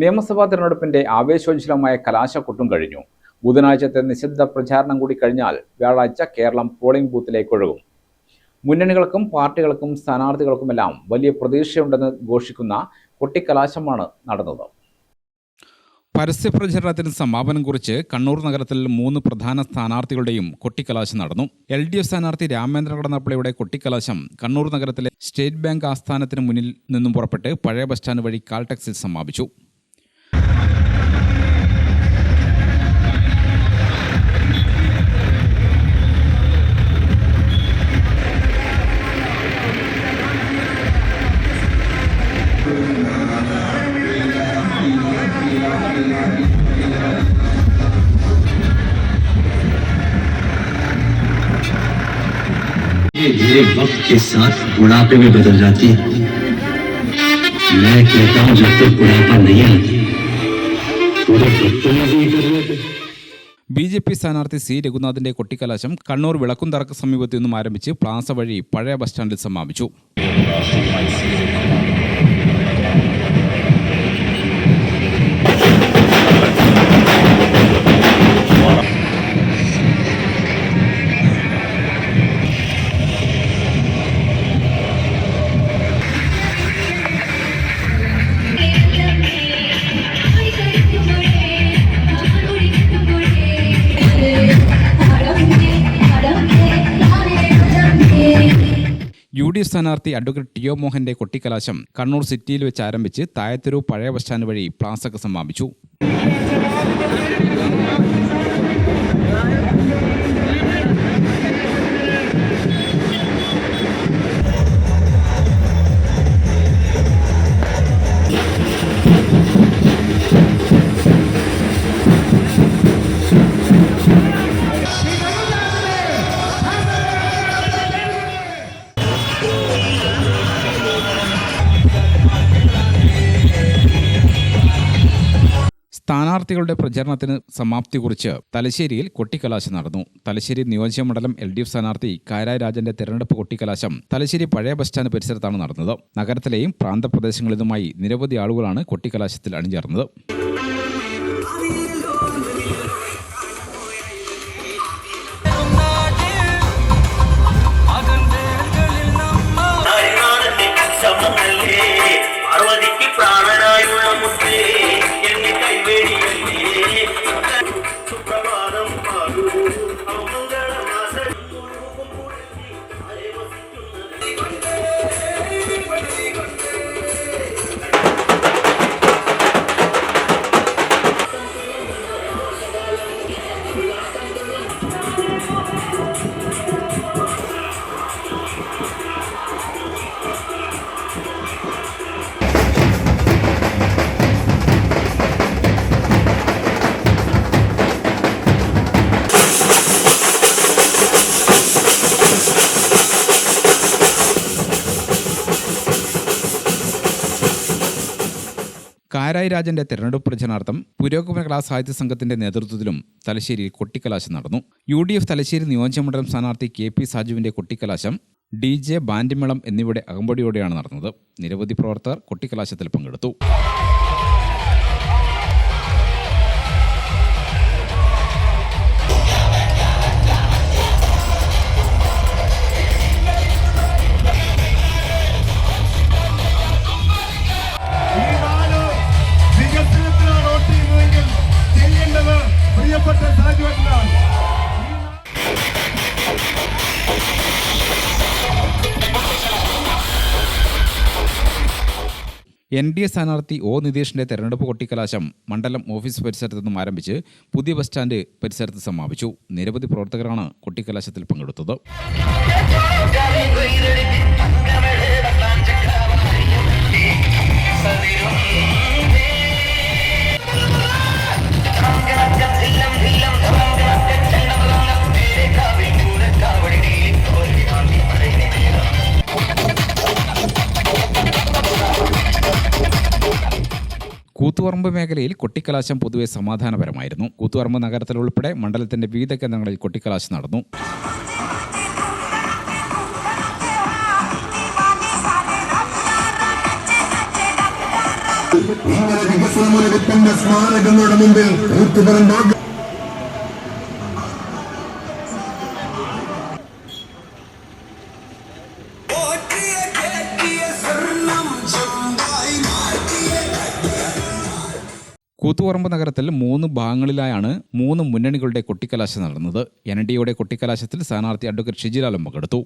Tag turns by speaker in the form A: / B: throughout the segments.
A: നിയമസഭാ തെരഞ്ഞെടുപ്പിന്റെ ആവേശോജ്വലമായ കലാശക്കൊട്ടും കഴിഞ്ഞു. ബുധനാഴ്ചത്തെ നിശബ്ദ പ്രചാരണം കൂടി കഴിഞ്ഞാൽ വ്യാഴാഴ്ച കേരളം പോളിംഗ് ബൂത്തിലേക്ക് ഒഴുകും. മുന്നണികൾക്കും പാർട്ടികൾക്കും സ്ഥാനാർത്ഥികൾക്കുമെല്ലാം വലിയ പ്രതീക്ഷയുണ്ടെന്ന് ഘോഷിക്കുന്ന കൊട്ടിക്കലാശമാണ് നടന്നത്.
B: പരസ്യപ്രചരണത്തിന് സമാപനം കുറിച്ച് കണ്ണൂർ നഗരത്തിൽ 3 പ്രധാന സ്ഥാനാർത്ഥികളുടെയും കൊട്ടിക്കലാശം നടന്നു. LDF സ്ഥാനാർത്ഥി രാമേന്ദ്രൻ കടന്നപ്പള്ളിയുടെ കൊട്ടിക്കലാശം കണ്ണൂർ നഗരത്തിലെ സ്റ്റേറ്റ് ബാങ്ക് ആസ്ഥാനത്തിന് മുന്നിൽ നിന്നും പുറപ്പെട്ട് പഴയ ബസ് സ്റ്റാൻഡ് വഴി കാൽടെക്സിൽ സമാപിച്ചു.
C: धीरे वक्त के साथ बुढ़ापे में बदल जाती है। मैं कहता हूँ जब तक बुढ़ापा नहीं आती पूरे
B: BJP സ്ഥാനാർത്ഥി C. രഘുനാഥിന്റെ കൊട്ടിക്കലാശം കണ്ണൂർ വിളക്കുംതറക്ക് സമീപത്തു നിന്നും ആരംഭിച്ച് പ്ലാസ വഴി പഴയ ബസ് സ്റ്റാൻഡിൽ സമാപിച്ചു. UDF സ്ഥാനാർത്ഥി അഡ്വക്കേറ്റ് ടിഒ മോഹന്റെ കൊട്ടിക്കലാശം കണ്ണൂർ സിറ്റിയിൽ വെച്ച് ആരംഭിച്ച് തായത്തെരു പഴയ ബസ് സ്റ്റാൻഡ് വഴി പ്ലാസക്ക് സമാപിച്ചു. സ്ഥാനാർത്ഥികളുടെ പ്രചരണത്തിന് സമാപ്തി കുറിച്ച് തലശ്ശേരിയിൽ കൊട്ടിക്കലാശം നടന്നു. തലശ്ശേരി നിയോജകമണ്ഡലം LDF സ്ഥാനാർത്ഥി കാരായി രാജന്റെ തെരഞ്ഞെടുപ്പ് കൊട്ടിക്കലാശം തലശ്ശേരി പഴയ ബസ് സ്റ്റാൻഡ് പരിസരത്താണ് നടന്നത്. നഗരത്തിലെയും പ്രാന്തപ്രദേശങ്ങളിൽ നിന്നുമായി നിരവധി ആളുകളാണ് കൊട്ടിക്കലാശത്തിൽ അണിചേർന്നത്. കാരായി രാജന്റെ തെരഞ്ഞെടുപ്പ് പ്രചരണാർത്ഥം പുരോഗമന കലാ സാഹിത്യ സംഘത്തിന്റെ നേതൃത്വത്തിലും തലശ്ശേരിയിൽ കൊട്ടിക്കലാശം നടന്നു. UDF തലശ്ശേരി നിയോജകമണ്ഡലം സ്ഥാനാർത്ഥി KP സാജുവിന്റെ കൊട്ടിക്കലാശം DJ ബാൻഡിമേളം എന്നിവയുടെ അകമ്പടിയോടെയാണ് നടന്നത്. നിരവധി പ്രവർത്തകർ കൊട്ടിക്കലാശത്തിൽ പങ്കെടുത്തു. NDA സ്ഥാനാർത്ഥി O. നിതീഷിന്റെ തെരഞ്ഞെടുപ്പ് കൊട്ടിക്കലാശം മണ്ഡലം ഓഫീസ് പരിസരത്ത് നിന്നും ആരംഭിച്ച് പുതിയ ബസ് സ്റ്റാൻഡ് പരിസരത്ത് സമാപിച്ചു. നിരവധി പ്രവർത്തകരാണ് കൊട്ടിക്കലാശത്തിൽ പങ്കെടുത്തത്. കൂത്തുപറമ്പ് മേഖലയിൽ കൊട്ടിക്കലാശം പൊതുവെ സമാധാനപരമായിരുന്നു. കൂത്തുപറമ്പ് നഗരത്തിലുൾപ്പെടെ മണ്ഡലത്തിന്റെ വിവിധ കേന്ദ്രങ്ങളിൽ കൊട്ടിക്കലാശം നടന്നു.
D: ഇങ്ങനെ വികസനമുരവിന്റെ സ്മാരകങ്ങളുടെ മുമ്പിൽ
B: കൂത്തുപറമ്പ് നഗരത്തിൽ 3 ഭാഗങ്ങളിലായാണ് 3 മുന്നണികളുടെ കൊട്ടിക്കലാശം നടന്നത്. NDAയുടെ കൊട്ടിക്കലാശത്തിൽ സ്ഥാനാർത്ഥി അഡ്വക്കേറ്റ് ഷിജിലാലും പങ്കെടുത്തു.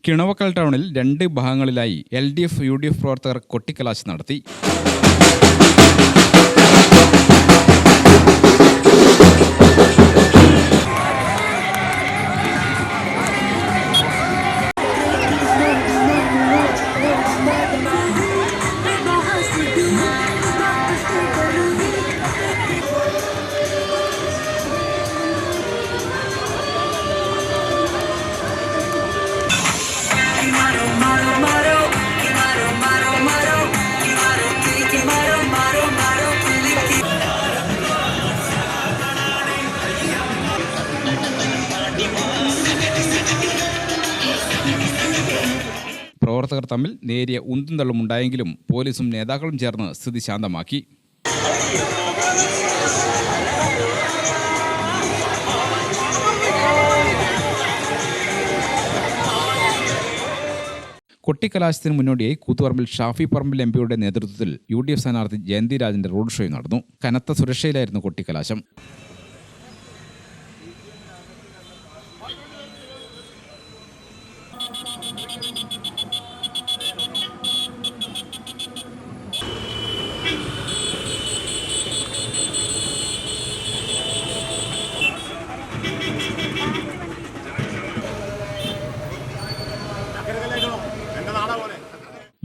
B: കിണവക്കൽ ടൗണിൽ 2 ഭാഗങ്ങളിലായി LDF UDF പ്രവർത്തകർ കൊട്ടിക്കലാശം നടത്തി. പ്രവർത്തകർ തമ്മിൽ നേരിയ ഉന്തും തള്ളുമുണ്ടായെങ്കിലും പോലീസും നേതാക്കളും ചേർന്ന് സ്ഥിതി ശാന്തമാക്കി. കൊട്ടിക്കലാശത്തിന് മുന്നോടിയായി കൂത്തുപറമ്പിൽ ഷാഫി പറമ്പിൽ MP നേതൃത്വത്തിൽ UDF സ്ഥാനാർത്ഥി ജയന്തി രാജന്റെ റോഡ് ഷോ നടന്നു. കനത്ത സുരക്ഷയിലായിരുന്നു കൊട്ടിക്കലാശം.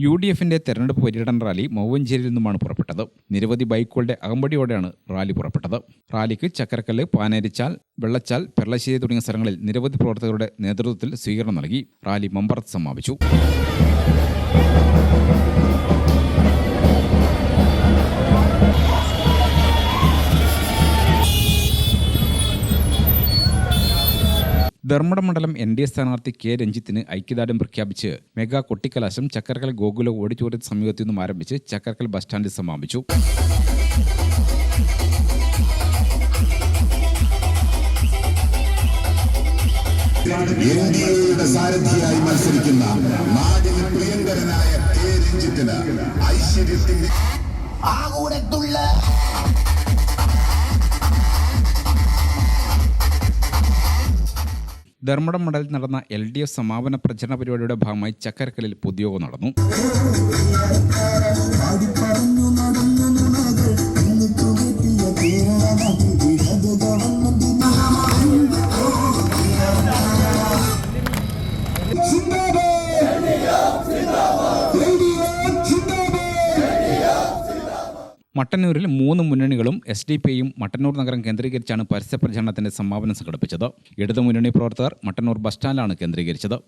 B: UDFന്റെ തെരഞ്ഞെടുപ്പ് പര്യടന റാലി മൗവഞ്ചേരിയിൽ നിന്നുമാണ് പുറപ്പെട്ടത്. നിരവധി ബൈക്കുകളുടെ അകമ്പടിയോടെയാണ് റാലി പുറപ്പെട്ടത്. റാലിക്ക് ചക്കരക്കല്ല്, പാനേരിച്ചാൽ, വെള്ളച്ചാൽ, പെർളശ്ശേരി തുടങ്ങിയ സ്ഥലങ്ങളിൽ നിരവധി പ്രവർത്തകരുടെ നേതൃത്വത്തിൽ സ്വീകരണം നൽകി. റാലി മമ്പറത്ത് സമാപിച്ചു. ധർമ്മടം മണ്ഡലം NDA സ്ഥാനാർത്ഥി K രഞ്ജിത്തിന് ഐക്യദാർഢ്യം പ്രഖ്യാപിച്ച് മെഗാ കൊട്ടിക്കലാശം ചക്കരക്കൽ ഗോകുല ഓഡിറ്റോറിയത്തിന് സമീപത്തു നിന്നും ആരംഭിച്ച് ചക്കരക്കൽ ബസ് സ്റ്റാൻഡിൽ സമാപിച്ചു.
D: NDAയുടെ സാരഥിയായി മത്സരിക്കുന്ന നാടിന് പ്രിയങ്കരനായ K രഞ്ജിത്തിന് ഐശ്വര്യത്തിന്റെ ആകൂടത്തുള്ള
B: ധർമ്മടം മണ്ഡലത്തിൽ നടന്ന LDF സമാപന പ്രചരണ പരിപാടിയുടെ ഭാഗമായി ചക്കരക്കല്ലിൽ പൊതുയോഗം നടന്നു. മട്ടന്നൂരിൽ 3 മുന്നണികളും SDPയും മട്ടന്നൂർ നഗരം കേന്ദ്രീകരിച്ചാണ് പരസ്യ പ്രചരണത്തിന്റെ സമാപനം സംഘടിപ്പിച്ചത്. ഇടതു മുന്നണി പ്രവർത്തകർ മട്ടന്നൂർ ബസ് സ്റ്റാൻഡിലാണ് കേന്ദ്രീകരിച്ചത്.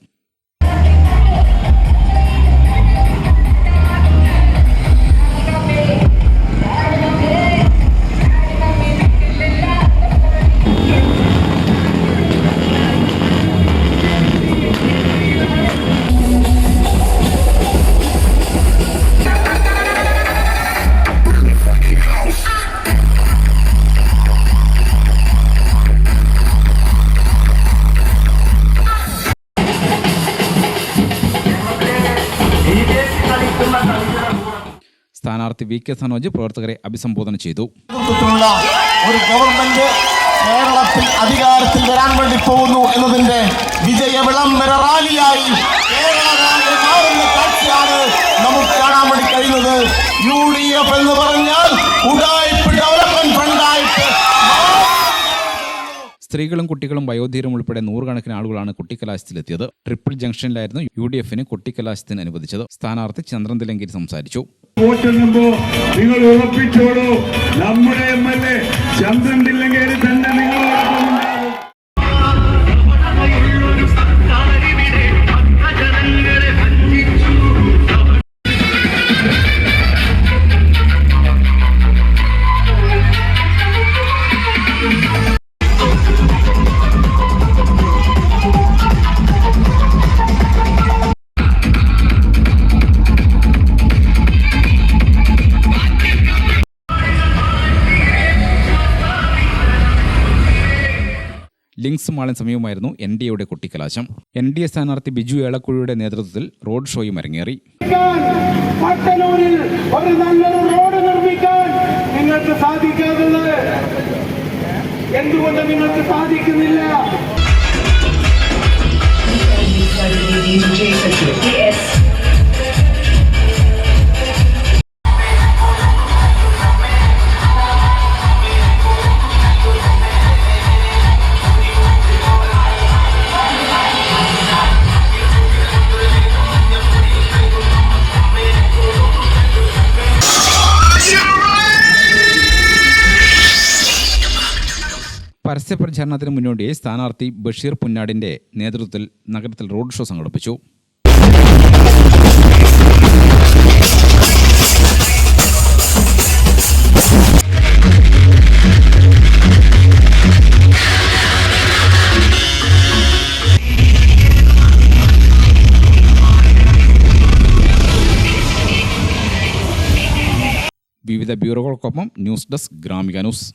B: സ്ഥാനാർത്ഥി VK സനോജ് പ്രവർത്തകരെ അഭിസംബോധന ചെയ്തു.
E: ഒരു ഗവൺമെന്റ് കേരളത്തിൽ അധികാരത്തിൽ വരാൻ വേണ്ടി പോകുന്നു എന്നതിന്റെ വിജയ വിളംബര റാലിയായി മാറുന്ന കാഴ്ചയാണ് നമുക്ക് കാണാൻ വേണ്ടി കഴിയുന്നത്. UDF എന്ന് പറഞ്ഞാൽ ഉഡായിപ്പ് ഡെവലപ്മെന്റ് ഫണ്ടായിട്ട്
B: സ്ത്രീകളും കുട്ടികളും വയോധികരും ഉൾപ്പെടെ നൂറുകണക്കിന് ആളുകളാണ് കൊട്ടിക്കലാശത്തിലെത്തിയത്. ട്രിപ്പിൾ ജംഗ്ഷനിലായിരുന്നു UDF-ന് കൊട്ടിക്കലാശത്തിന് അനുവദിച്ചത്. സ്ഥാനാർത്ഥി ചന്ദ്രൻ തില്ലങ്കേരി സംസാരിച്ചു.
F: വോട്ടെണ്ണുമ്പോൾ നിങ്ങൾ ഉറപ്പിച്ചോളൂ, നമ്മുടെ MLA ചന്ദ്രൻ തില്ലങ്കേരി തന്നെ നിങ്ങളോടൊപ്പം ഉണ്ടാകും.
B: ലിങ്ക്സ് മാളിന് സമീപമായിരുന്നു NDAയുടെ കൊട്ടിക്കലാശം. NDA സ്ഥാനാർത്ഥി ബിജു ഏളക്കുഴിയുടെ നേതൃത്വത്തിൽ റോഡ് ഷോയും അരങ്ങേറി.
G: പട്ടണൂരിൽ ഒരു നല്ലൊരു റോഡ് നിർമ്മിക്കാൻ നിങ്ങൾക്ക് സാധിക്കാതുള്ളത് എന്തുകൊണ്ട് നിങ്ങൾക്ക് സാധിക്കുന്നില്ല?
B: പരസ്യപ്രചാരണത്തിന് മുന്നോടിയായി സ്ഥാനാർത്ഥി ബഷീർ പുന്നാടിന്റെ നേതൃത്വത്തിൽ നഗരത്തിൽ റോഡ് ഷോ സംഘടിപ്പിച്ചു. വിവിധ ബ്യൂറോകൾക്കൊപ്പം ന്യൂസ് ഡെസ്ക് ഗ്രാമിക ന്യൂസ്.